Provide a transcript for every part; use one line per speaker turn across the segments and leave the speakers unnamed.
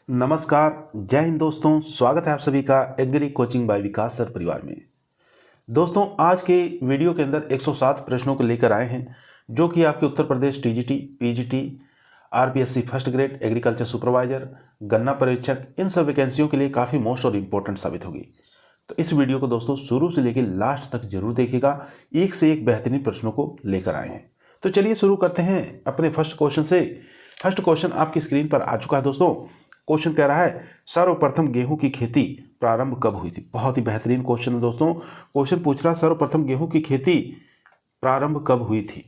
नमस्कार, जय हिंद दोस्तों। स्वागत है आप सभी का एग्री कोचिंग बाय विकास सर परिवार में। दोस्तों, आज के वीडियो के अंदर 107 प्रश्नों को लेकर आए हैं जो कि आपके Uttar Pradesh TGT, PGT, RPSC first grade, agriculture supervisor, गन्ना पर्यवेक्षक, इन सब वैकेंसियों के लिए काफ़ी मोस्ट और इम्पोर्टेंट साबित होगी। तो इस वीडियो को दोस्तों शुरू से लेकर लास्ट तक जरूर देखिएगा। एक से एक बेहतरीन प्रश्नों को लेकर आए हैं। तो चलिए शुरू करते हैं अपने फर्स्ट क्वेश्चन से। फर्स्ट क्वेश्चन आपकी स्क्रीन पर आ चुका है दोस्तों। क्वेश्चन कह रहा है, सर्वप्रथम गेहूं की खेती प्रारंभ कब हुई थी। बहुत ही बेहतरीन क्वेश्चन है दोस्तों। क्वेश्चन पूछ रहा, सर्वप्रथम गेहूं की खेती प्रारंभ कब हुई थी।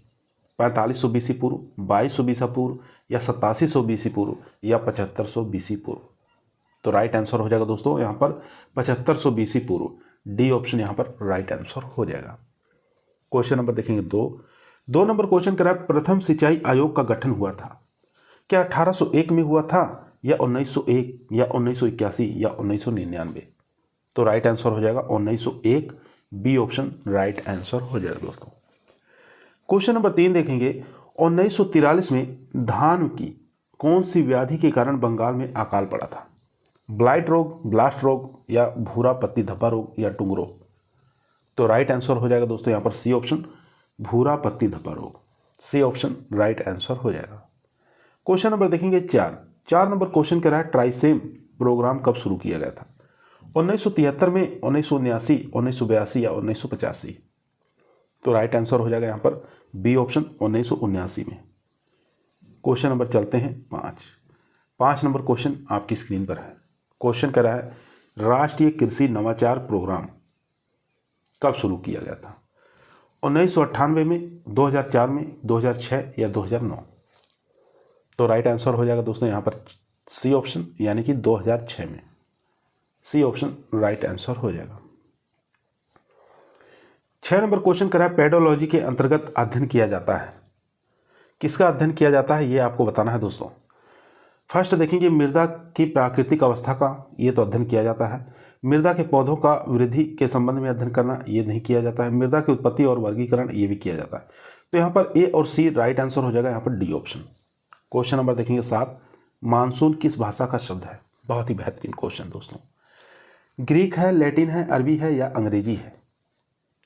4500 बीसी पूर्व, 2200 बीसी पूर्व, या 8700 बीसी पूर्व, या 7500 बीसी पूर्व। तो राइट आंसर हो जाएगा दोस्तों यहाँ पर 7500 बीसी पूर्व। डी ऑप्शन यहाँ पर राइट आंसर हो जाएगा। क्वेश्चन नंबर देखेंगे दो नंबर क्वेश्चन कह रहा है, प्रथम सिंचाई आयोग का गठन हुआ था। क्या 1801 में हुआ था, या 1901, या 1981, या 1999। तो राइट आंसर हो जाएगा 1901। बी ऑप्शन राइट आंसर हो जाएगा दोस्तों। क्वेश्चन नंबर 3 देखेंगे, 1943 में धान की कौन सी व्याधि के कारण बंगाल में अकाल पड़ा था। ब्लाइट रोग, ब्लास्ट रोग, या भूरा पत्ती धब्बा रोग, या टुंग रोग। तो राइट आंसर हो जाएगा दोस्तों यहाँ पर सी ऑप्शन भूरा पत्ती धब्बा रोग। सी ऑप्शन राइट आंसर हो जाएगा। क्वेश्चन नंबर देखेंगे 4 नंबर क्वेश्चन कह रहा है, ट्राइसेम प्रोग्राम कब शुरू किया गया था। 1973 में, 1979, 1982, या 1985। तो राइट आंसर हो जाएगा यहाँ पर बी ऑप्शन 1979 में। क्वेश्चन नंबर चलते हैं 5 नंबर क्वेश्चन आपकी स्क्रीन पर है। क्वेश्चन कह रहा है, राष्ट्रीय कृषि नवाचार प्रोग्राम कब शुरू किया गया था। 1998 में, 2004 में, 2006, या 2009। तो राइट आंसर हो जाएगा दोस्तों यहाँ पर सी ऑप्शन यानी कि 2006 में। सी ऑप्शन राइट आंसर हो जाएगा। 6 नंबर क्वेश्चन करा है, पेडोलॉजी के अंतर्गत अध्ययन किया जाता है। किसका अध्ययन किया जाता है ये आपको बताना है दोस्तों। फर्स्ट देखेंगे, मृदा की प्राकृतिक अवस्था का ये तो अध्ययन किया जाता है। मृदा के पौधों का वृद्धि के संबंध में अध्ययन करना ये नहीं किया जाता है। मृदा की उत्पत्ति और वर्गीकरण ये भी किया जाता है। तो यहाँ पर ए और सी राइट आंसर हो जाएगा यहाँ पर डी ऑप्शन। क्वेश्चन नंबर देखेंगे 7, मानसून किस भाषा का शब्द है। बहुत ही बेहतरीन क्वेश्चन दोस्तों। ग्रीक है, लैटिन है, अरबी है, या अंग्रेजी है।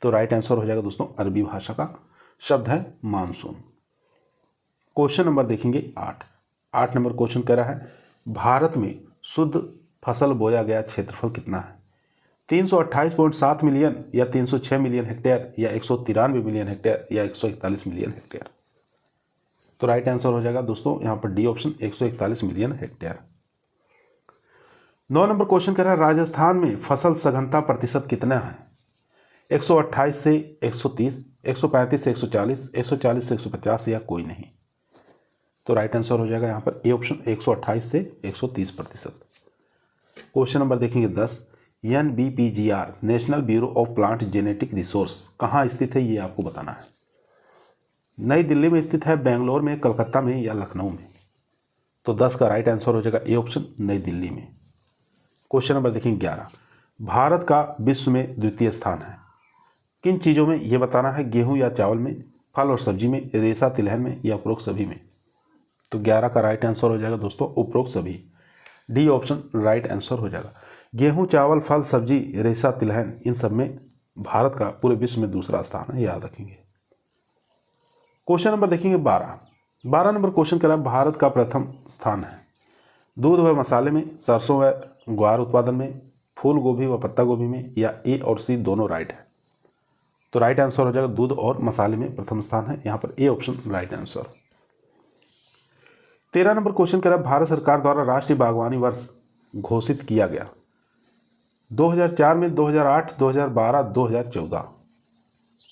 तो राइट आंसर हो जाएगा दोस्तों अरबी भाषा का शब्द है मानसून। क्वेश्चन नंबर देखेंगे 8 नंबर क्वेश्चन कह रहा है, भारत में शुद्ध फसल बोया गया क्षेत्रफल कितना है। 328.7 मिलियन, या 306 मिलियन हेक्टेयर, या 193 मिलियन हेक्टेयर, या 141 मिलियन हेक्टेयर। तो राइट आंसर हो जाएगा दोस्तों यहाँ पर D option 141 million hectare. 9 number question कह रहा है, राजस्थान में फसल सघनता प्रतिशत कितना है। 128 से 130, 135 से 140, 140 से 150, या कोई नहीं। तो राइट आंसर हो जाएगा यहाँ पर ए ऑप्शन 128 से 130%। क्वेश्चन नंबर देखेंगे 10, NBPGR national bureau of plant genetic resource कहाँ स्थित है ये आपको बताना है। नई दिल्ली में स्थित है, बेंगलोर में, कलकत्ता में, या लखनऊ में। तो 10 का राइट आंसर हो जाएगा ए ऑप्शन नई दिल्ली में। क्वेश्चन नंबर देखेंगे 11, भारत का विश्व में द्वितीय स्थान है। किन चीज़ों में ये बताना है, गेहूं या चावल में, फल और सब्जी में, रेशा तिलहन में, या उपरोक्त सभी में। तो 11 का राइट आंसर हो जाएगा दोस्तों उपरोक्त सभी। डी ऑप्शन राइट आंसर हो जाएगा। गेहूं, चावल, फल, सब्जी, रेशा तिलहन, इन सब में भारत का पूरे विश्व में दूसरा स्थान है, याद रखेंगे। क्वेश्चन नंबर देखेंगे 12 नंबर क्वेश्चन कह रहा है, भारत का प्रथम स्थान है दूध व मसाले में, सरसों व ग्वार उत्पादन में, फूल गोभी व पत्ता गोभी में, या ए और सी दोनों राइट है। तो राइट आंसर हो जाएगा दूध और मसाले में प्रथम स्थान है, यहाँ पर A option right answer. 13 number question कह रहा है, भारत सरकार द्वारा राष्ट्रीय बागवानी वर्ष घोषित किया गया 2004 में, 2008, 2012, 2014।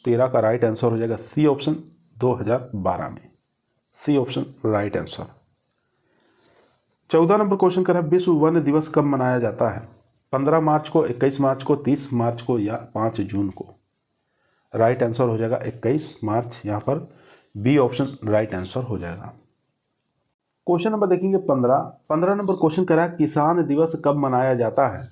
13 का राइट आंसर हो जाएगा सी ऑप्शन 2012 में। C option right answer. 14 number question कर रहा है, विश्व वन दिवस कब मनाया जाता है। 15 मार्च को, 21 मार्च को, 30 मार्च को, या 5 जून को। राइट आंसर हो जाएगा 21 मार्च, यहाँ पर बी ऑप्शन राइट आंसर हो जाएगा। क्वेश्चन नंबर देखेंगे 15 नंबर क्वेश्चन कर रहा है, किसान दिवस कब मनाया जाता है।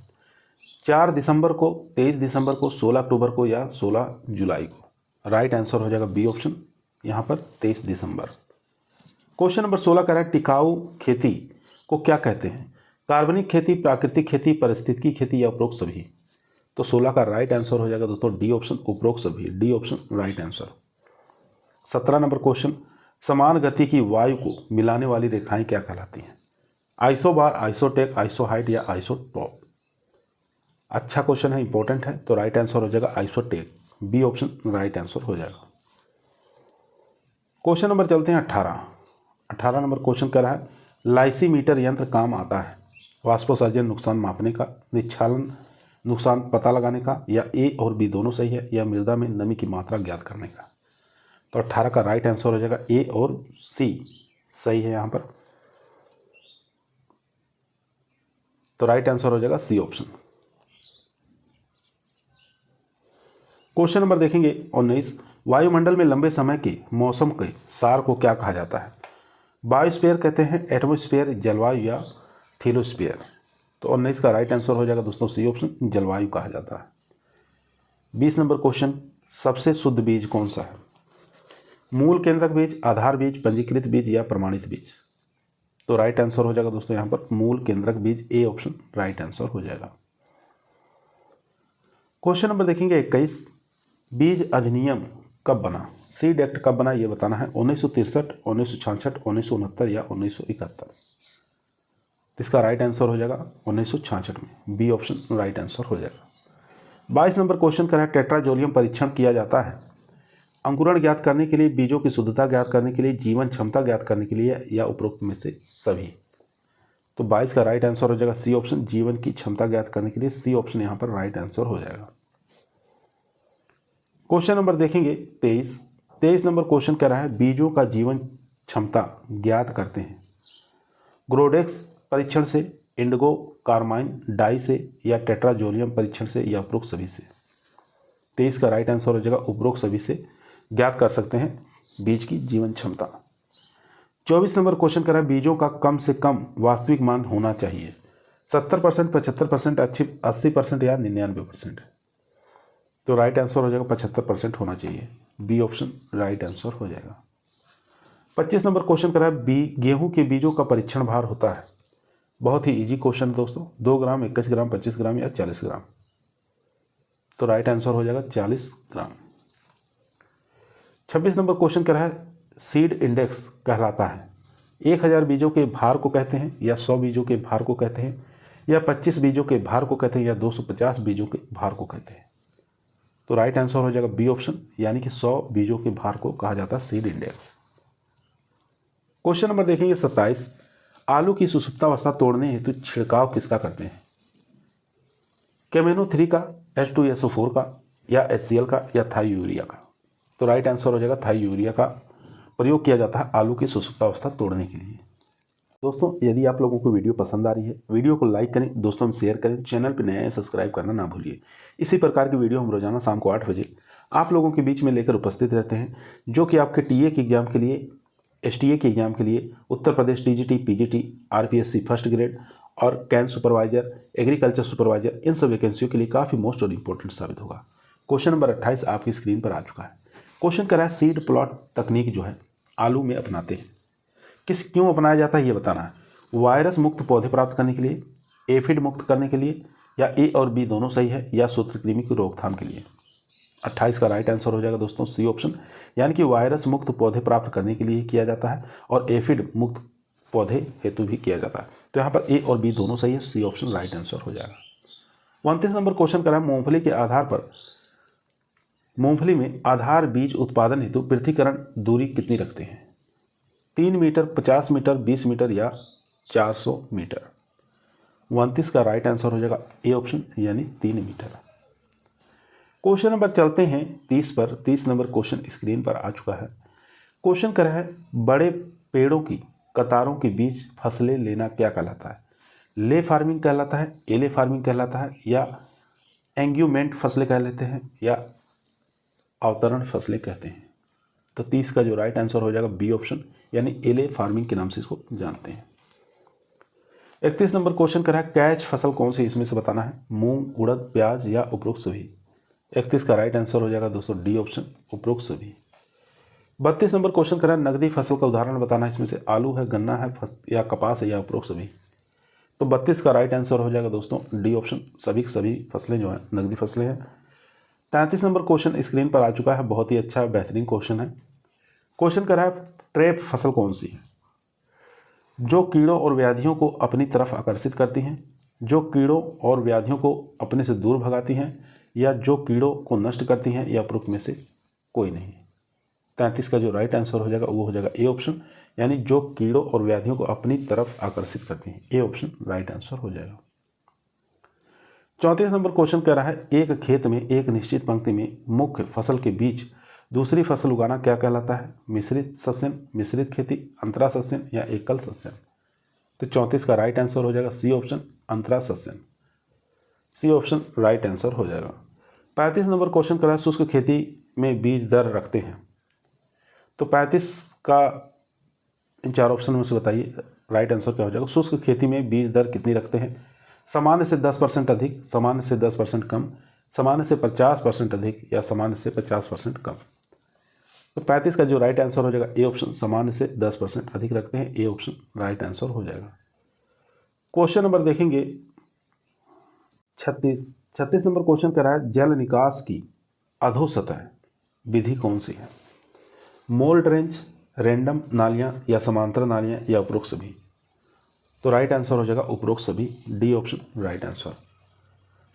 4 दिसंबर को, 23 दिसंबर को, 16 अक्टूबर को, या 16 जुलाई को। राइट आंसर हो जाएगा बी ऑप्शन यहाँ पर 23 दिसंबर। क्वेश्चन नंबर 16 कह रहा है, टिकाऊ खेती को क्या कहते हैं। कार्बनिक खेती, प्राकृतिक खेती, पारिस्थितिकी खेती या उपरोक्त सभी। तो 16 का राइट आंसर हो जाएगा दोस्तों डी ऑप्शन, उपरोक्त सभी। D option right answer. 17 number question, समान गति की वायु को मिलाने वाली रेखाएं क्या कहलाती हैं? आइसोबार, आइसोटेक, आइसोहाइट या आइसोटॉप। अच्छा क्वेश्चन है, इंपॉर्टेंट है, तो राइट आंसर हो जाएगा आइसोटेक। बी ऑप्शन राइट आंसर हो जाएगा। क्वेश्चन नंबर चलते हैं 18 नंबर क्वेश्चन कह रहा है लाइसीमीटर यंत्र काम आता है वाष्पोत्सर्जन नुकसान मापने का, निक्षालन नुकसान पता लगाने का, या ए और बी दोनों सही है, या मृदा में नमी की मात्रा ज्ञात करने का। तो 18 का राइट आंसर हो जाएगा ए और सी सही है यहाँ पर। तो राइट आंसर हो जाएगा सी ऑप्शन। क्वेश्चन नंबर देखेंगे 19, वायुमंडल में लंबे समय के मौसम के सार को क्या कहा जाता है? बायोस्फीयर कहते हैं, एटमॉस्फेयर, जलवायु या थीलोस्फीयर। तो 19 का राइट आंसर हो जाएगा दोस्तों सी ऑप्शन, जलवायु कहा जाता है। 20 नंबर क्वेश्चन, सबसे शुद्ध बीज कौन सा है? मूल केंद्रक बीज, आधार बीज, पंजीकृत बीज या प्रमाणित बीज। तो राइट आंसर हो जाएगा दोस्तों यहाँ पर मूल केंद्रक बीज, ए ऑप्शन राइट आंसर हो जाएगा। क्वेश्चन नंबर देखेंगे 21, बीज अधिनियम कब बना? सीड एक्ट कब बना ये बताना है। 1963, 1966, 1969 या 1971। इसका राइट आंसर हो जाएगा 1966 में, बी ऑप्शन राइट आंसर हो जाएगा। 22 नंबर क्वेश्चन कर रहा है टेट्राजोलियम परीक्षण किया जाता है अंकुरण ज्ञात करने के लिए, बीजों की शुद्धता ज्ञात करने के लिए, जीवन क्षमता ज्ञात करने के लिए, या उपरोक्त में से सभी। तो 22 का राइट आंसर हो जाएगा सी ऑप्शन, जीवन की क्षमता ज्ञात करने के लिए, सी ऑप्शन यहाँ पर राइट आंसर हो जाएगा। क्वेश्चन नंबर देखेंगे 23 नंबर क्वेश्चन कह रहा है बीजों का जीवन क्षमता ज्ञात करते हैं ग्रोडेक्स परीक्षण से, इंडिगो कार्माइन डाई से, या टेट्राजोलियम परीक्षण से, या उपरोक्त सभी से। 23 का राइट आंसर हो जाएगा उपरोक्त सभी से ज्ञात कर सकते हैं बीज की जीवन क्षमता। 24 नंबर क्वेश्चन कर रहा है बीजों का कम से कम वास्तविक मान होना चाहिए 70%, 75%, 80% या 99%। तो राइट आंसर हो जाएगा 75% होना चाहिए, बी ऑप्शन राइट आंसर हो जाएगा। 25 नंबर क्वेश्चन कर रहा है गेहूं के बीजों का परीक्षण भार होता है। बहुत ही इजी क्वेश्चन है दोस्तों, 2 ग्राम, 21 ग्राम, 25 ग्राम या 40 ग्राम। तो राइट आंसर हो जाएगा 40 ग्राम। 26 नंबर क्वेश्चन कर रहा है सीड इंडेक्स कहलाता है 1000 बीजों के भार को कहते हैं, या 100 बीजों के भार को कहते हैं, या 25 बीजों के भार को कहते हैं, या 250 बीजों के भार को कहते हैं। तो राइट आंसर हो जाएगा बी ऑप्शन, यानी कि 100 बीजों के भार को कहा जाता है सीड इंडेक्स। क्वेश्चन नंबर देखेंगे 27, आलू की सुसुप्तावस्था तोड़ने हेतु छिड़काव किसका करते हैं? केमेनो 3 का, H2SO4 का, या HCl का, या थाई यूरिया का। तो राइट आंसर हो जाएगा थाई यूरिया का प्रयोग किया जाता है आलू की सुसुप्तावस्था तोड़ने के लिए। दोस्तों यदि आप लोगों को वीडियो पसंद आ रही है, वीडियो को लाइक करें, दोस्तों में शेयर करें, चैनल पर नया है सब्सक्राइब करना ना भूलिए। इसी प्रकार की वीडियो हम रोजाना शाम को 8 बजे आप लोगों के बीच में लेकर उपस्थित रहते हैं, जो कि आपके टीए के एग्जाम के लिए, एसटीए के एग्जाम के लिए, Uttar Pradesh TGT, PGT, RPSC first grade और कैन सुपरवाइजर, एग्रीकल्चर सुपरवाइजर, इन सब वैकेंसियों के लिए काफ़ी मोस्ट और इम्पोर्टेंट साबित होगा। क्वेश्चन नंबर 28 आपकी स्क्रीन पर आ चुका है। क्वेश्चन कर रहा है सीड प्लॉट तकनीक जो है आलू में अपनाते हैं, क्यों अपनाया जाता है ये बताना है। वायरस मुक्त पौधे प्राप्त करने के लिए, एफिड मुक्त करने के लिए, या ए और बी दोनों सही है, या सूत्रकृमि की रोकथाम के लिए। 28 का राइट आंसर हो जाएगा दोस्तों सी ऑप्शन, यानी कि वायरस मुक्त पौधे प्राप्त करने के लिए किया जाता है और एफिड मुक्त पौधे हेतु भी किया जाता है। तो यहाँ पर ए और बी दोनों सही है, सी ऑप्शन राइट आंसर हो जाएगा। 29 नंबर क्वेश्चन कर रहा है मूंगफली के आधार पर, मूंगफली में आधार बीज उत्पादन हेतु पृथक्करण दूरी कितनी रखते हैं? 3 मीटर, 50 मीटर, 20 मीटर या 400 मीटर। 29 का राइट आंसर हो जाएगा ए ऑप्शन, यानी 3 मीटर। क्वेश्चन नंबर चलते हैं 30 पर। 30 नंबर क्वेश्चन स्क्रीन पर आ चुका है। क्वेश्चन कर रहा है बड़े पेड़ों की कतारों के बीच फसलें लेना क्या कहलाता है? ले फार्मिंग कहलाता है, एले फार्मिंग कहलाता है, या एंग्यूमेंट फसलें कह लेते हैं, या अवतरण फसलें कहते हैं। तो 30 का जो राइट आंसर हो जाएगा बी ऑप्शन, यानी एले फार्मिंग के नाम से इसको जानते हैं। 31 नंबर क्वेश्चन कर रहा है कैच फसल कौन सी इसमें से बताना है? मूंग, उड़द, प्याज या उपरोक्त सभी। 31 का राइट आंसर हो जाएगा दोस्तों डी ऑप्शन, उपरोक्त सभी। 32 नंबर क्वेश्चन कर रहा है नकदी फसल का उदाहरण बताना है, इसमें से आलू है, गन्ना है, या कपास है, या उपरोक्त सभी। तो 32 का राइट आंसर हो जाएगा दोस्तों डी ऑप्शन, सभी सभी फसलें जो हैं नकदी फसलें हैं। 33 नंबर क्वेश्चन स्क्रीन पर आ चुका है, बहुत ही अच्छा बेहतरीन क्वेश्चन है। क्वेश्चन कर रहा है ट्रैप फसल कौन सी है? जो कीड़ों और व्याधियों को अपनी तरफ आकर्षित करती हैं, जो कीड़ों और व्याधियों को अपने से दूर भगाती हैं, या जो कीड़ों को नष्ट करती हैं, या उपरोक्त में से कोई नहीं। 33 का जो राइट आंसर हो जाएगा वो हो जाएगा ए ऑप्शन, यानी जो कीड़ों और व्याधियों को अपनी तरफ आकर्षित करती हैं। ए ऑप्शन राइट आंसर हो जाएगा। 34 नंबर क्वेश्चन कह रहा है एक खेत में एक निश्चित पंक्ति में मुख्य फसल के बीच दूसरी फसल उगाना क्या कहलाता है? मिश्रित सस्यन, मिश्रित खेती, अंतरा सस्यन या एकल सस्यन। तो 34 का राइट आंसर हो जाएगा सी ऑप्शन, अंतरा सस्यन। सी ऑप्शन राइट आंसर हो जाएगा। 35 नंबर क्वेश्चन कर रहा है शुष्क खेती में बीज दर रखते हैं। तो 35 का इन चार ऑप्शन में से बताइए राइट आंसर क्या हो जाएगा। शुष्क खेती में बीज दर कितनी रखते हैं? सामान्य से 10% अधिक, सामान्य से 10% कम, सामान्य से 50% अधिक, या सामान्य से 50% कम। तो 35 का जो राइट आंसर हो जाएगा ए ऑप्शन, सामान्य से 10% अधिक रखते हैं। ए ऑप्शन राइट आंसर हो जाएगा। क्वेश्चन नंबर देखेंगे 36 नंबर क्वेश्चन कह रहा है जल निकास की अधोसतह विधि कौन सी है? मोल्ड रेंज, रैंडम नालियां, या समांतर नालियां, या उपरोक्त सभी। तो राइट आंसर हो जाएगा उपरोक्त सभी। D option right answer.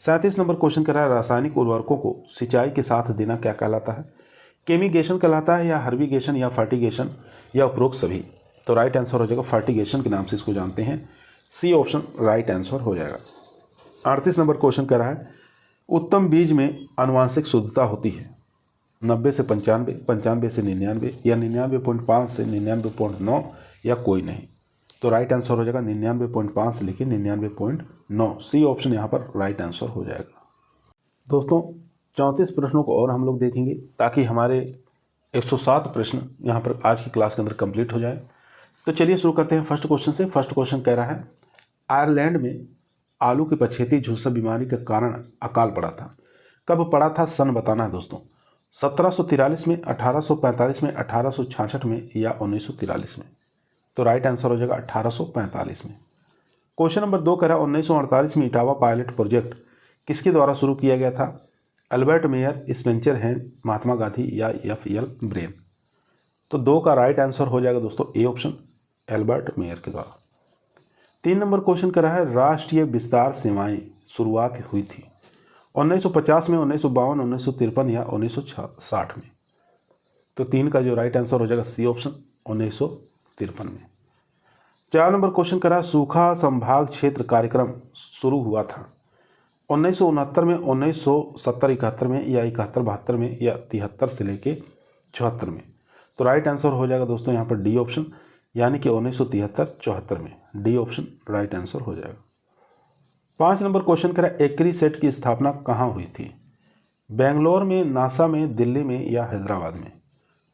37 number question कह रहा है रासायनिक उर्वरकों को सिंचाई के साथ देना क्या कहलाता है? केमिगेशन कहलाता है, या हर्बिगेशन, या फर्टिगेशन, या उपरोक्त सभी। तो राइट आंसर हो जाएगा फर्टिगेशन के नाम से इसको जानते हैं। सी ऑप्शन राइट आंसर हो जाएगा। 38 नंबर क्वेश्चन कह रहा है उत्तम बीज में आनुवांशिक शुद्धता होती है 90 से 95, 95 से 99, या 99.5 से 99.9, या कोई नहीं। तो राइट आंसर हो जाएगा 99.5 से लेकर 99.9। सी ऑप्शन यहाँ पर राइट आंसर हो जाएगा। दोस्तों 34 प्रश्नों को और हम लोग देखेंगे ताकि हमारे 107 प्रश्न यहाँ पर आज की क्लास के अंदर कंप्लीट हो जाए। तो चलिए शुरू करते हैं फर्स्ट क्वेश्चन से। फर्स्ट क्वेश्चन कह रहा है आयरलैंड में आलू की पछेती झुलसा बीमारी के कारण अकाल पड़ा था। कब पड़ा था? सन बताना है दोस्तों। 1743 में, 1845 में, 1866 में, या 1943 में। तो राइट आंसर हो जाएगा 1845 में। क्वेश्चन नंबर 2 कह रहा है 1948 में इटावा पायलट प्रोजेक्ट किसके द्वारा शुरू किया गया था? Albert Mayer, Spencer hand, Mahatma Gandhi, या एफ.एल. ब्रेन। तो 2 का राइट आंसर हो जाएगा दोस्तों ए ऑप्शन, अल्बर्ट मेयर के द्वारा। 3 नंबर क्वेश्चन कर रहा है राष्ट्रीय विस्तार सेवाएं शुरुआत हुई थी 1950 में, 1952, 1953, या 1960 में। तो 3 का जो राइट आंसर हो जाएगा सी ऑप्शन, 1953 में। 4 नंबर क्वेश्चन कर रहा है सूखा संभाग क्षेत्र कार्यक्रम शुरू हुआ था 1969 में, 1970-71 में, या 71-72 में, या 73 से लेके 74 में। तो राइट आंसर हो जाएगा दोस्तों यहाँ पर डी ऑप्शन, यानी कि 1973-74 में। डी ऑप्शन राइट आंसर हो जाएगा। 5 नंबर क्वेश्चन करा एक्रीसेट की स्थापना कहाँ हुई थी? बेंगलोर में, नासा में, दिल्ली में, या हैदराबाद में।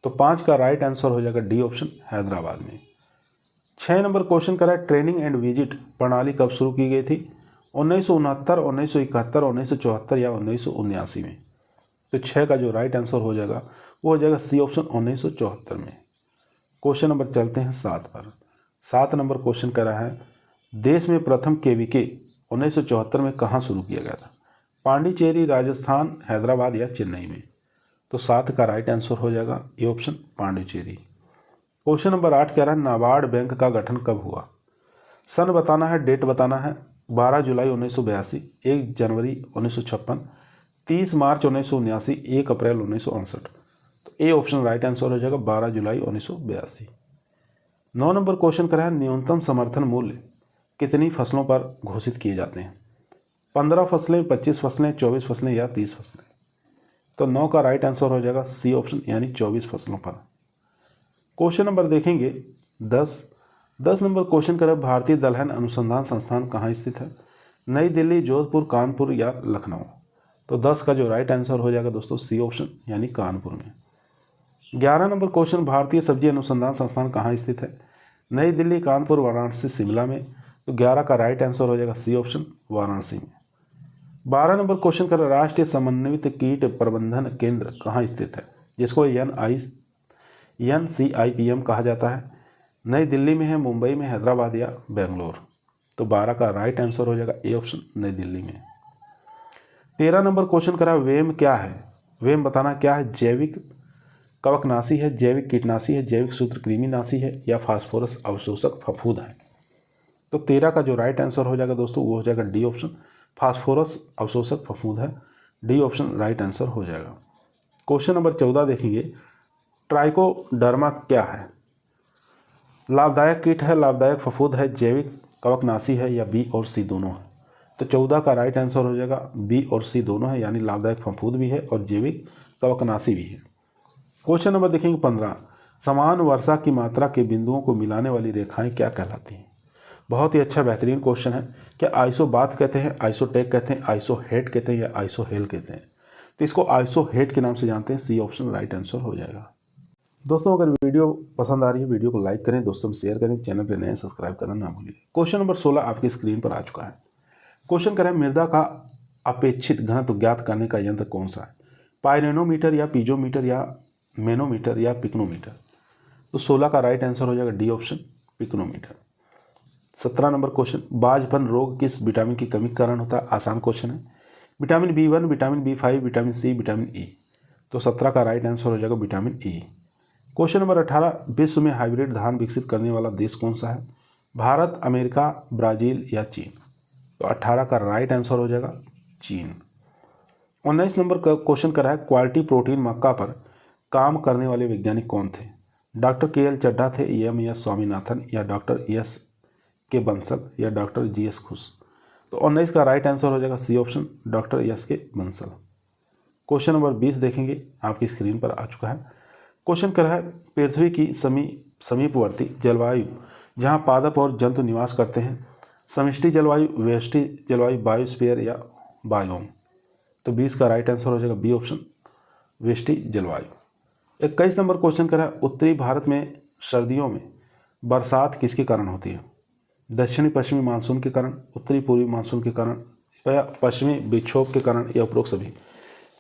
तो 5 का राइट आंसर हो जाएगा डी ऑप्शन, हैदराबाद में। 6 नंबर क्वेश्चन करा ट्रेनिंग एंड विजिट प्रणाली कब शुरू की गई थी? 1969, 1971, 1974, या 1979 में। तो 6 का जो राइट आंसर हो जाएगा वो हो जाएगा सी ऑप्शन, 1974 में। क्वेश्चन नंबर चलते हैं 7 पर। 7 नंबर क्वेश्चन कर रहा है देश में प्रथम केवीके 1974 में कहाँ शुरू किया गया था? पांडिचेरी, राजस्थान, हैदराबाद, या चेन्नई में। तो 7 का राइट आंसर हो जाएगा A option, Pondicherry. Question number 8 कह रहा है नाबार्ड बैंक का गठन कब हुआ? सन बताना है, डेट बताना है। 12 जुलाई 1982, 1 जनवरी 1956, 30 मार्च 1979, 1 अप्रैल 1968। तो ए ऑप्शन राइट आंसर हो जाएगा 12 जुलाई 1982। 9 नंबर क्वेश्चन कर रहा है न्यूनतम समर्थन मूल्य कितनी फसलों पर घोषित किए जाते हैं? 15 फसलें, 25 फसलें, 24 फसलें, या 30 फसलें। तो 9 का राइट आंसर हो जाएगा सी ऑप्शन, यानी 24 फसलों पर। क्वेश्चन नंबर देखेंगे 10 नंबर क्वेश्चन कर भारतीय दलहन अनुसंधान संस्थान कहाँ स्थित है? नई दिल्ली, जोधपुर, कानपुर, या लखनऊ। तो 10 का जो राइट आंसर हो जाएगा दोस्तों सी ऑप्शन, यानी कानपुर में। 11 नंबर क्वेश्चन भारतीय सब्जी अनुसंधान संस्थान कहाँ स्थित है? नई दिल्ली, कानपुर, वाराणसी, शिमला में। तो 11 का राइट आंसर हो जाएगा सी ऑप्शन, वाराणसी में। 12 नंबर क्वेश्चन कर राष्ट्रीय समन्वित कीट प्रबंधन केंद्र कहाँ स्थित है? जिसको NCIPM कहा जाता है। नई दिल्ली में है, मुंबई में, हैदराबाद, या बेंगलोर। तो 12 का राइट आंसर हो जाएगा ए ऑप्शन, नई दिल्ली में। 13 नंबर क्वेश्चन करा वेम क्या है। वेम बताना क्या है, जैविक कवकनाशी है, जैविक कीटनाशी है, जैविक सूत्रकृमिनाशी है या फास्फोरस अवशोषक फफूंद है। तो 13 का जो राइट आंसर हो जाएगा दोस्तों वो हो जाएगा डी ऑप्शन, फास्फोरस अवशोषक फफूंद है, डी ऑप्शन राइट आंसर हो जाएगा। क्वेश्चन नंबर 14 देखेंगे, ट्राइकोडर्मा क्या है। लाभदायक कीट है, लाभदायक फफूंद है, जैविक कवकनाशी है या बी और सी दोनों है। तो 14 का राइट आंसर हो जाएगा बी और सी दोनों है, यानी लाभदायक फफूंद भी है और जैविक कवकनाशी भी है। क्वेश्चन नंबर देखेंगे 15, समान वर्षा की मात्रा के बिंदुओं को मिलाने वाली रेखाएं क्या कहलाती हैं। बहुत ही अच्छा बेहतरीन क्वेश्चन है। क्या आइसोबाथ कहते हैं, आइसोटेक कहते हैं, आइसोहेड कहते हैं या आइसोहेल कहते हैं। तो इसको आइसोहेड के नाम से जानते हैं, सी ऑप्शन राइट आंसर हो जाएगा। दोस्तों अगर वीडियो पसंद आ रही है वीडियो को लाइक करें, दोस्तों में शेयर करें, चैनल पर नए सब्सक्राइब करना ना भूलिए। क्वेश्चन नंबर 16 आपकी स्क्रीन पर आ चुका है। क्वेश्चन करें मृदा का अपेक्षित घनत्व ज्ञात करने का यंत्र कौन सा है। पाइरेनोमीटर या पीजोमीटर या मैनोमीटर या पिक्नोमीटर। तो 16 का राइट आंसर हो जाएगा D option, pycnometer. 17 number question, बाझपन रोग किस विटामिन की कमी के कारण होता है। आसान क्वेश्चन है। Vitamin B1, vitamin B5, vitamin C, vitamin E. तो 17 का राइट आंसर हो जाएगा विटामिन ई। क्वेश्चन नंबर 18, विश्व में हाइब्रिड धान विकसित करने वाला देश कौन सा है। भारत, अमेरिका, ब्राजील या चीन। तो 18 का राइट आंसर हो जाएगा चीन। 19 नंबर का क्वेश्चन कर रहा है, क्वालिटी प्रोटीन मक्का पर काम करने वाले वैज्ञानिक कौन थे। डॉक्टर KL चड्ढा थे, EMS स्वामीनाथन या डॉक्टर ES बंसल या डॉक्टर GS खुश। तो 19 का राइट आंसर हो जाएगा C option, doctor ES Bansal. Question number 20 देखेंगे, आपकी स्क्रीन पर आ चुका है। क्वेश्चन कर रहा है, पृथ्वी की समीपवर्ती जलवायु जहाँ पादप और जंतु निवास करते हैं, समष्टि जलवायु, व्यष्टि जलवायु, बायोस्फीयर या बायोम। तो 20 का राइट आंसर हो जाएगा बी ऑप्शन, व्यष्टि जलवायु। 21 नंबर क्वेश्चन कर रहा है, उत्तरी भारत में सर्दियों में बरसात किसके कारण होती है। दक्षिणी पश्चिमी मानसून के कारण, उत्तरी पूर्वी मानसून के कारण या पश्चिमी विक्षोभ के कारण या उपरोक्त सभी।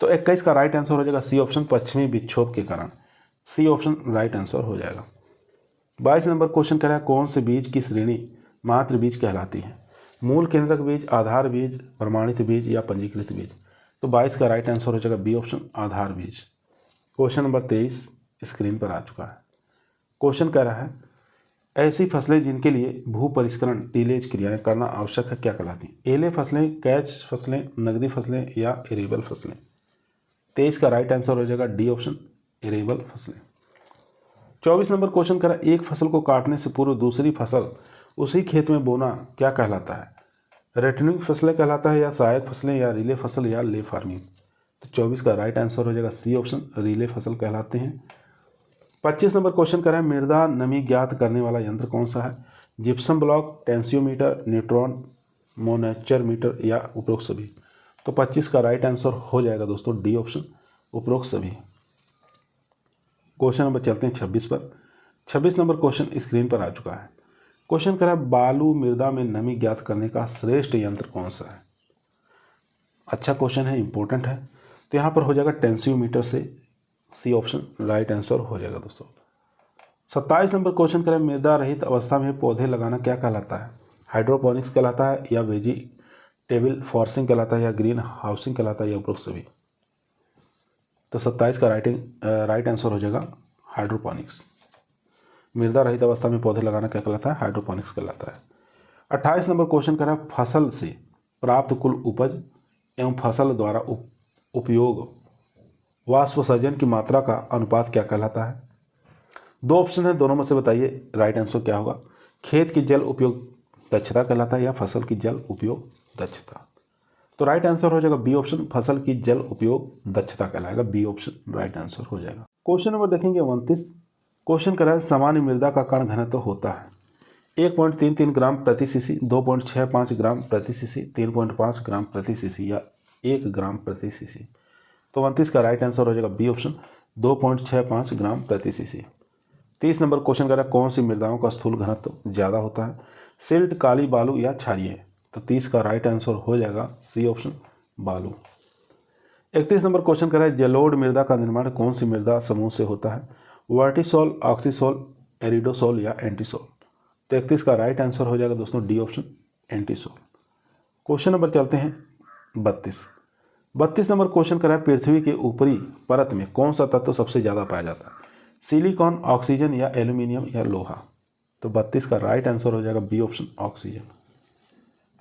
तो 21 का राइट आंसर हो जाएगा सी ऑप्शन, पश्चिमी विक्षोभ के कारण, सी ऑप्शन राइट आंसर हो जाएगा। 22 नंबर क्वेश्चन कर रहा है, कौन से बीज की श्रेणी मात्र बीज कहलाती है। मूल केंद्रक बीज, आधार बीज, प्रमाणित बीज या पंजीकृत बीज। तो 22 का राइट आंसर हो जाएगा बी ऑप्शन, आधार बीज। क्वेश्चन नंबर 23 स्क्रीन पर आ चुका है। क्वेश्चन कह रहा है, ऐसी फसलें जिनके लिए भू परिष्करण टीलेज क्रियाएं करना आवश्यक है क्या कहलाती हैं। एले फसलें, कैच फसलें, नगदी फसलें या एरेबल फसलें। 23 का राइट आंसर हो जाएगा डी ऑप्शन, एरेबल फसलें। 24 नंबर क्वेश्चन कह रहा है, एक फसल को काटने से पूर्व दूसरी फसल उसी खेत में बोना क्या कहलाता है। रेटनिंग फसलें कहलाता है या सहायक फसलें या रिले फसल या ले फार्मिंग। तो 24 का राइट आंसर हो जाएगा सी ऑप्शन, रिले फसल कहलाते हैं। 25 नंबर क्वेश्चन कर रहा है, मृदा नमी ज्ञात करने वाला यंत्र कौन सा है। Gypsum block, tensiometer, neutron moisture meter या उपरोक्त सभी। तो 25 का राइट आंसर हो जाएगा दोस्तों डी ऑप्शन, उपरोक्त सभी। क्वेश्चन नंबर चलते हैं 26 पर। 26 नंबर क्वेश्चन स्क्रीन पर आ चुका है। क्वेश्चन कर रहा है, बालू मृदा में नमी ज्ञात करने का श्रेष्ठ यंत्र कौन सा है। अच्छा क्वेश्चन है, इंपॉर्टेंट है। तो यहाँ पर हो जाएगा टेंसियोमीटर से, सी ऑप्शन राइट आंसर हो जाएगा दोस्तों। 27 नंबर क्वेश्चन करें, मृदा रहित अवस्था में पौधे लगाना क्या कहलाता है। हाइड्रोपोनिक्स कहलाता है या वेजिटेबल फॉर्सिंग कहलाता है या ग्रीन हाउसिंग कहलाता है या उपरोक्त सभी। तो 27 का राइट आंसर हो जाएगा हाइड्रोपोनिक्स। मृदा रहित अवस्था में पौधे लगाना क्या कहलाता है, हाइड्रोपोनिक्स कहलाता है। 28 नंबर क्वेश्चन कर रहा है, फसल से प्राप्त कुल उपज एवं फसल द्वारा उपयोग वाष्पोत्सर्जन की मात्रा का अनुपात क्या कहलाता है। 2 ऑप्शन है, दोनों में से बताइए राइट आंसर क्या होगा। खेत की जल उपयोग दक्षता कहलाता है या फसल की जल उपयोग दक्षता। तो राइट आंसर हो जाएगा बी ऑप्शन, फसल की जल उपयोग दक्षता कहलाएगा, बी ऑप्शन राइट आंसर हो जाएगा। क्वेश्चन नंबर देखेंगे 29। क्वेश्चन करा है, सामान्य मृदा का कण घनत्व होता है 1.33 ग्राम प्रति सीसी, 2.65 ग्राम प्रति सीसी, 3.5 ग्राम प्रति सीसी या 1 ग्राम प्रति सीसी। तो 29 का राइट आंसर हो जाएगा बी ऑप्शन, 2.65 ग्राम प्रति सीसी। 30 नंबर क्वेश्चन कह रहा है, कौन सी मृदाओं का स्थूल घनत्व ज़्यादा होता है। सिल्ट, काली, बालू या क्षारीय। तो 30 का राइट आंसर हो जाएगा सी ऑप्शन, बालू। 31 नंबर क्वेश्चन कह रहा है, जलोढ़ मृदा का निर्माण कौन सी मृदा समूह से होता है। वर्टिसोल, ऑक्सीसोल, एरिडोसोल या एंटीसोल। तो 31 का राइट आंसर हो जाएगा दोस्तों D option, entisol. Question number चलते हैं 32 नंबर क्वेश्चन करा है, पृथ्वी के ऊपरी परत में कौन सा तत्व सबसे ज़्यादा पाया जाता है? सिलिकॉन, ऑक्सीजन या एल्यूमिनियम या लोहा? तो 32 का राइट आंसर हो जाएगा B option, oxygen.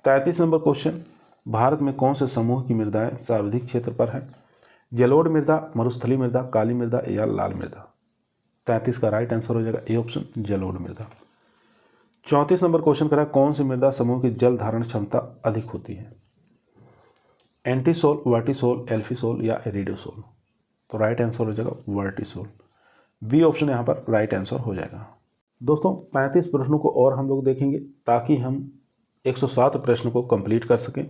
33 number question, Bharat में कौन से समूह की मृदाएं सर्वाधिक क्षेत्र पर है? जलोढ़ मृदा, मरुस्थलीय मृदा, काली मृदा या लाल मृदा? 33 का राइट आंसर हो जाएगा ए ऑप्शन, जलोढ़ मृदा। 34 नंबर क्वेश्चन करा, कौन सी मृदा समूह की जल धारण क्षमता अधिक होती है? एंटीसोल, वर्टिसोल, एल्फीसोल या एरिडोसोल? तो राइट आंसर हो जाएगा वर्टिसोल। बी ऑप्शन यहाँ पर राइट आंसर हो जाएगा। दोस्तों 35 प्रश्नों को और हम लोग देखेंगे ताकि हम 107 प्रश्न को कंप्लीट कर सकें।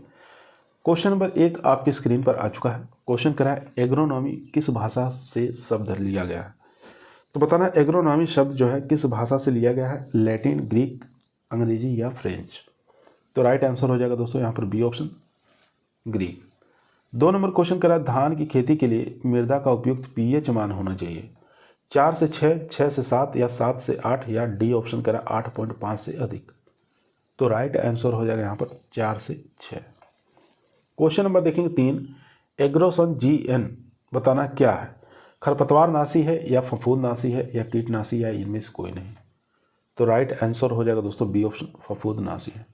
क्वेश्चन नंबर 1 आपकी स्क्रीन पर आ चुका है। क्वेश्चन करा है, एग्रोनॉमी किस भाषा से शब्द लिया गया है? तो बताना एग्रोनॉमी शब्द जो है किस भाषा से लिया गया है? लैटिन, ग्रीक, अंग्रेजी या फ्रेंच? तो राइट आंसर हो जाएगा दोस्तों यहाँ पर B option, Greek. 2 number question करा, धान की खेती के लिए मृदा का उपयुक्त पीएच मान होना चाहिए? 4 से 6, 6 से 7 या 7 से 8 या डी ऑप्शन करा 8.5 से अधिक? तो राइट आंसर हो जाएगा यहाँ पर 4 से 6। क्वेश्चन नंबर देखेंगे 3, एग्रोसन जीएन बताना क्या है? खरपतवारनाशी है या फफूंदनाशी है या कीटनाशी या इनमें से कोई नहीं? तो राइट आंसर हो जाएगा दोस्तों बी ऑप्शन, फफूंदनाशी है।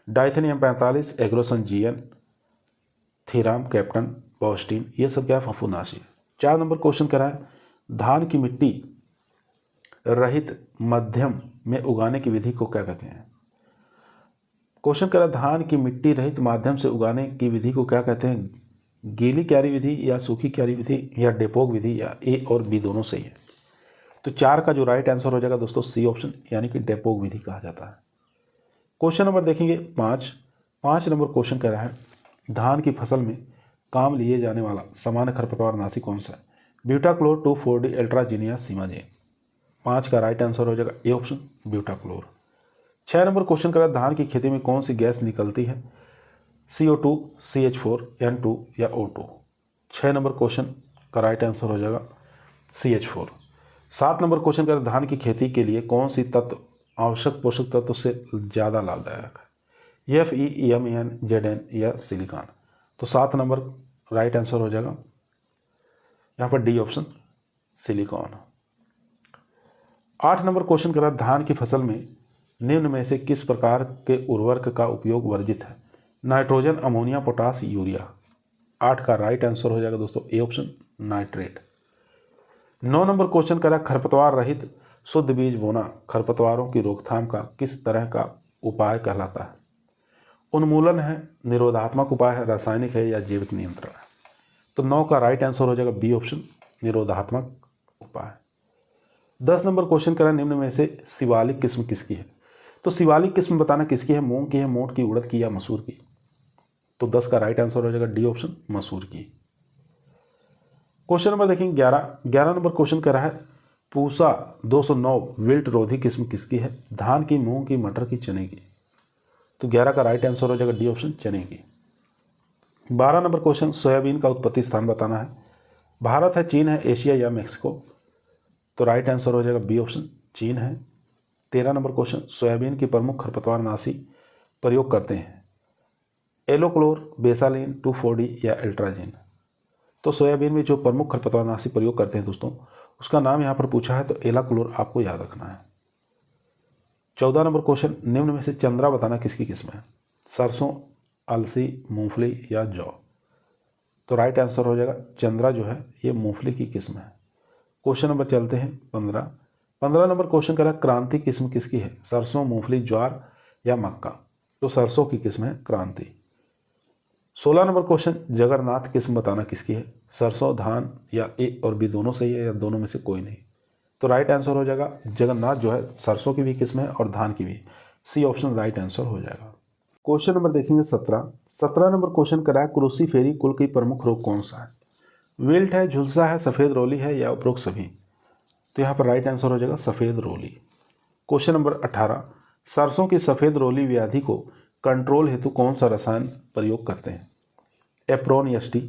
डाइथेनियम 45, एग्रोसन जीएन, थीराम, कैप्टन, पॉस्टीन, ये सब क्या है? फफूंदनाशी। 4 नंबर क्वेश्चन करा है, धान की मिट्टी रहित मध्यम में उगाने की विधि को क्या कहते हैं? क्वेश्चन करा, धान की मिट्टी रहित माध्यम से उगाने की विधि को क्या कहते हैं? गीली क्यारी विधि या सूखी क्यारी विधि या डेपोक विधि या ए और बी दोनों सही है? तो 4 का जो राइट आंसर हो जाएगा दोस्तों सी ऑप्शन, यानी कि डेपोक विधि कहा जाता है। क्वेश्चन नंबर देखेंगे 5 नंबर क्वेश्चन कह रहा है, धान की फसल में काम लिए जाने वाला सामान्य खरपतवारनाशी कौन सा है? ब्यूटाक्लोर, 2,4-D, अल्ट्राजीन या सीमाजेन? 5 का राइट आंसर हो जाएगा A option, butachlor. 6 number question कर रहा है, धान की खेती में कौन सी गैस निकलती है? CO2, CH4, N2 या O2? 6 नंबर क्वेश्चन का राइट आंसर हो जाएगा CH4। 7 नंबर क्वेश्चन कर, धान की खेती के लिए कौन सी तत्व आवश्यक पोषक तत्व से ज़्यादा लाभदायक है? Fe, EMN, Zn या सिलिकॉन? तो 7 नंबर राइट आंसर हो जाएगा यहाँ पर D option, silicon. 8 number question कर रहा है, धान की फसल में निम्न में से किस प्रकार के उर्वरक का उपयोग वर्जित है? Nitrogen, ammonia, potash, urea? 8 का राइट आंसर हो जाएगा दोस्तों A option, nitrate. 9 number question करा, खरपतवार रहित शुद्ध बीज बोना खरपतवारों की रोकथाम का किस तरह का उपाय कहलाता है? उन्मूलन है, निरोधात्मक उपाय है, रासायनिक है या जैविक नियंत्रण है? तो 9 का राइट आंसर हो जाएगा बी ऑप्शन, निरोधात्मक उपाय। 10 नंबर क्वेश्चन करा, निम्न में से शिवालिक किस्म किसकी है? तो शिवालिक किस्म बताना किसकी है? मूंग की है, मोठ की, उड़द की या मसूर की? तो 10 का राइट आंसर हो जाएगा डी ऑप्शन, मसूर की। क्वेश्चन नंबर देखेंगे 11 नंबर क्वेश्चन कह रहा है, पूसा 209 विल्ट रोधी किस्म किसकी है? धान की, मूंग की, मटर की, चने की? तो 11 का राइट आंसर हो जाएगा डी ऑप्शन, चने की। 12 नंबर क्वेश्चन, सोयाबीन का उत्पत्ति स्थान बताना है। भारत है, चीन है, एशिया या मैक्सिको? तो राइट आंसर हो जाएगा बी ऑप्शन, चीन है। 13 नंबर क्वेश्चन, सोयाबीन की प्रमुख खरपतवारनाशी प्रयोग करते हैं? एलोक्लोर, बेसालिन, 2,4-D या अल्ट्राजीन? तो सोयाबीन में जो प्रमुख खरपतवारनाशी प्रयोग करते हैं दोस्तों, उसका नाम यहाँ पर पूछा है, तो एलाक्लोर आपको याद रखना है। 14 नंबर क्वेश्चन, निम्न में से चंद्रा बताना किसकी किस्म है? सरसों, अलसी, मूंगफली या जौ? तो राइट आंसर हो जाएगा चंद्रा जो है ये मूंगफली की किस्म है। क्वेश्चन नंबर चलते हैं 15 नंबर क्वेश्चन करा, क्रांति किस्म किसकी है? सरसों, मूंगफली, ज्वार या मक्का? तो सरसों की किस्म है क्रांति। 16 नंबर क्वेश्चन, जगन्नाथ किस्म बताना किसकी है? सरसों, धान या ए और बी दोनों सही है या दोनों में से कोई नहीं? तो राइट आंसर हो जाएगा जगन्नाथ जो है सरसों की भी किस्म है और धान की भी, सी ऑप्शन राइट आंसर हो जाएगा। क्वेश्चन नंबर देखेंगे 17 नंबर क्वेश्चन करा, क्रूसीफेरी कुल की प्रमुख रोग कौन सा है? विल्ट है, झुलसा है, सफ़ेद रोली है या उपरोक्त सभी? तो यहाँ पर राइट आंसर हो जाएगा सफ़ेद रोली। क्वेश्चन नंबर 18, सरसों की सफ़ेद रोली व्याधि को कंट्रोल हेतु कौन सा रसायन प्रयोग करते हैं? एप्रोन एसटी,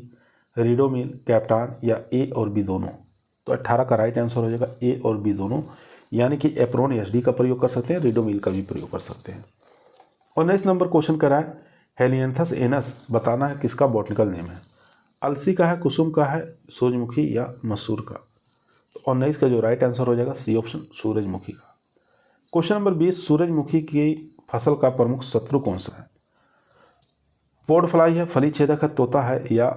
रिडोमिल, कैप्टान या ए और बी दोनों? तो 18 का राइट आंसर हो जाएगा ए और बी दोनों, यानी कि एप्रोन एसडी का प्रयोग कर सकते हैं, रिडोमिल का भी प्रयोग कर सकते हैं। 19 नंबर क्वेश्चन करा है हेलियंथस एनस बताना है किसका बॉटनिकल नेम है। अलसी का है, कुसुम का है, सूरजमुखी या मसूर का। तो 19 का जो राइट आंसर हो जाएगा सी ऑप्शन सूरजमुखी का। क्वेश्चन नंबर 20 सूरजमुखी की फसल का प्रमुख शत्रु कौन सा है। पोड फ्लाई है, फली छेदक है, तोता है या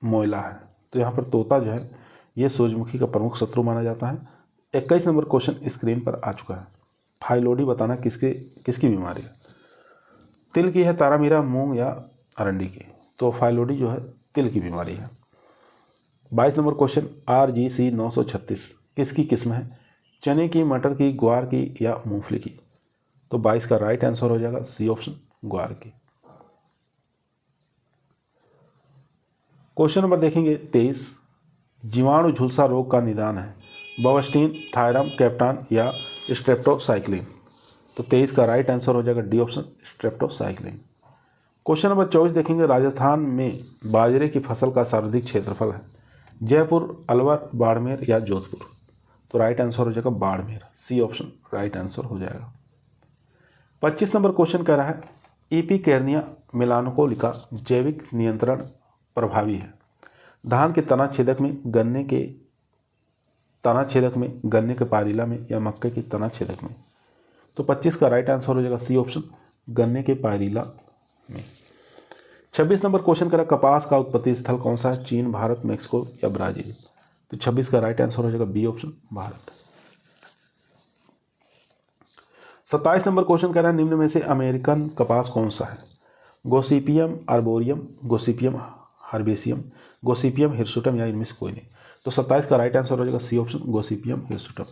मोयला है। तो यहाँ पर तोता जो है ये सूरजमुखी का प्रमुख शत्रु माना जाता है। 21 नंबर क्वेश्चन स्क्रीन पर आ चुका है। फाइलोडी बताना किसकी बीमारी है। तिल की है, तारामीरा, मूंग या अरंडी की। तो फाइलोडी जो है तिल की बीमारी है। 22 नंबर क्वेश्चन RGC 936 किसकी किस्म है। चने की, मटर की, ग्वार की या मूंगफली की। तो 22 का राइट आंसर हो जाएगा सी ऑप्शन ग्वार की। क्वेश्चन नंबर देखेंगे 23 जीवाणु झुलसा रोग का निदान है। बवस्टीन, थायरम, कैप्टान या स्ट्रेप्टोसाइक्लिन। तो 23 का राइट आंसर हो जाएगा D option streptocycline. Question number 24 देखेंगे राजस्थान में बाजरे की फसल का सर्वाधिक क्षेत्रफल है। जयपुर, अलवर, बाड़मेर या जोधपुर। तो राइट आंसर हो जाएगा Barmer, C option right answer हो जाएगा। 25 नंबर क्वेश्चन कह रहा है इपिकेर्निया मेलानोकोलिका जैविक नियंत्रण प्रभावी है। धान के तना छेदक में, गन्ने के पारिला में या मक्के के तना छेदक में। तो 25 का राइट आंसर हो जाएगा सी ऑप्शन गन्ने के पारिला में। 26 नंबर क्वेश्चन करा कपास का उत्पत्ति स्थल कौन सा है। चीन, भारत, मेक्सिको या ब्राजील। तो 26 का राइट आंसर हो जाएगा B option Bharat. 27 number question कह रहा है निम्न में से अमेरिकन कपास कौन सा है। Gossypium arboreum, Gossypium herbaceum, Gossypium hirsutum या इनमें से कोई नहीं। तो 27 का राइट आंसर हो जाएगा C option Gossypium hirsutum.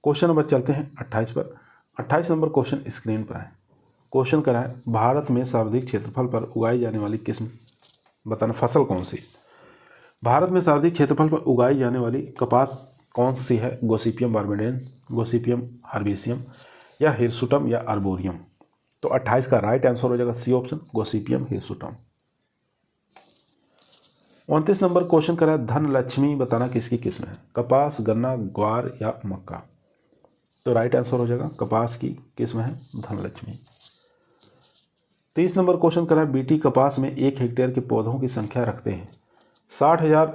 Question number चलते हैं 28 पर। 28 नंबर क्वेश्चन स्क्रीन पर है। क्वेश्चन करा है भारत में सर्वाधिक क्षेत्रफल पर उगाई जाने वाली किस्म बताना फसल कौन सी। भारत में सर्वाधिक क्षेत्रफल पर उगाई जाने वाली कपास कौन सी है। गोसिपियम बार्बाडेंस, गोसिपियम हर्बेसियम या हिरसुटम या आर्बोरियम। तो 28 का राइट आंसर हो जाएगा C option Gossypium hirsutum. 29 number question करा है धन लक्ष्मी बताना किसकी किस्म है। कपास, गन्ना, ग्वार या मक्का। तो राइट आंसर हो जाएगा कपास की किस्म है धन लक्ष्मी। 30 नंबर क्वेश्चन करा है बीटी कपास में 1 हेक्टेयर के पौधों की संख्या रखते हैं 60,000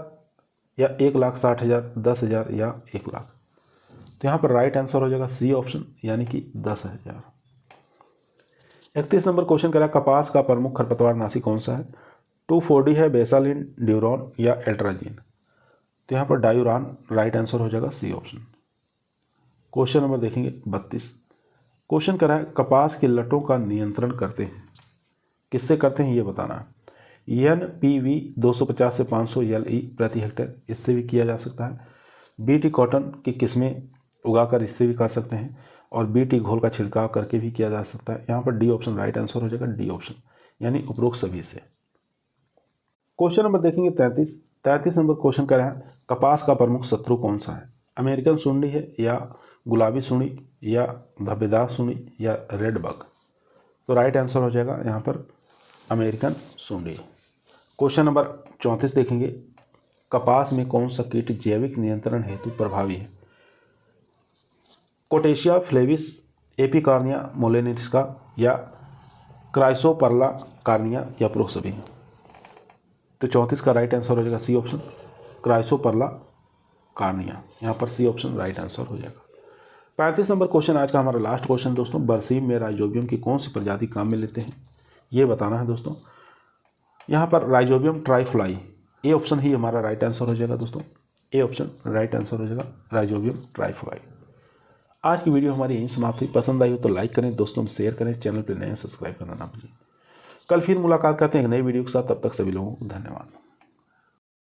या 1,60,000, 10,000 या 1 लाख। तो यहाँ पर राइट आंसर हो जाएगा सी ऑप्शन यानी कि 10,000। 31 नंबर क्वेश्चन करा कपास का प्रमुख खरपतवार नाशी कौन सा है। 2,4-D है, बेसालिन, ड्यूरॉन या एल्ट्राजीन। तो यहाँ पर डायूरान राइट आंसर हो जाएगा सी ऑप्शन। क्वेश्चन नंबर देखेंगे 32। क्वेश्चन करा है कपास के लटों का नियंत्रण करते हैं किससे करते हैं ये बताना है। NPV 250 से 500 LE प्रति हेक्टेयर इससे भी किया जा सकता है। BT कॉटन की किस्में उगाकर इससे भी कर सकते हैं और BT घोल का छिड़काव करके भी किया जा सकता है। यहाँ पर डी ऑप्शन राइट आंसर हो जाएगा डी ऑप्शन यानी उपरोक्त सभी से। क्वेश्चन नंबर देखेंगे 33 नंबर क्वेश्चन कर रहे हैं कपास का प्रमुख शत्रु कौन सा है। अमेरिकन सुंडी है या गुलाबी सुंडी या धब्बेदार सुंडी या रेड बग। तो राइट आंसर हो जाएगा यहाँ पर अमेरिकन सुंडी। क्वेश्चन नंबर 34 देखेंगे कपास में कौन सा कीट जैविक नियंत्रण हेतु प्रभावी है। कोटेशिया फ्लेविस, एपिकार्निया मोलेनिस्का या क्राइसोपर्ला कार्निया या उपरोक्त सभी। तो 34 का राइट आंसर हो जाएगा सी ऑप्शन क्राइसोपर्ला कार्निया। यहाँ पर सी ऑप्शन राइट आंसर हो जाएगा। 35 नंबर क्वेश्चन आज का हमारा लास्ट क्वेश्चन दोस्तों बरसीम में राइजोबियम की कौन सी प्रजाति काम में लेते हैं ये बताना है दोस्तों। यहाँ पर राइजोबियम ट्राइफ्लाई ए ऑप्शन ही हमारा राइट आंसर हो जाएगा दोस्तों। ए ऑप्शन राइट आंसर हो जाएगा राइजोबियम ट्राइफ्लाई। आज की वीडियो हमारी यहीं समाप्त हुई। पसंद आई हो तो लाइक करें, दोस्तों में शेयर करें, चैनल पर नए सब्सक्राइब करना ना भूलें। कल फिर मुलाकात करते हैं एक नई वीडियो के साथ। तब तक सभी लोगों को धन्यवाद।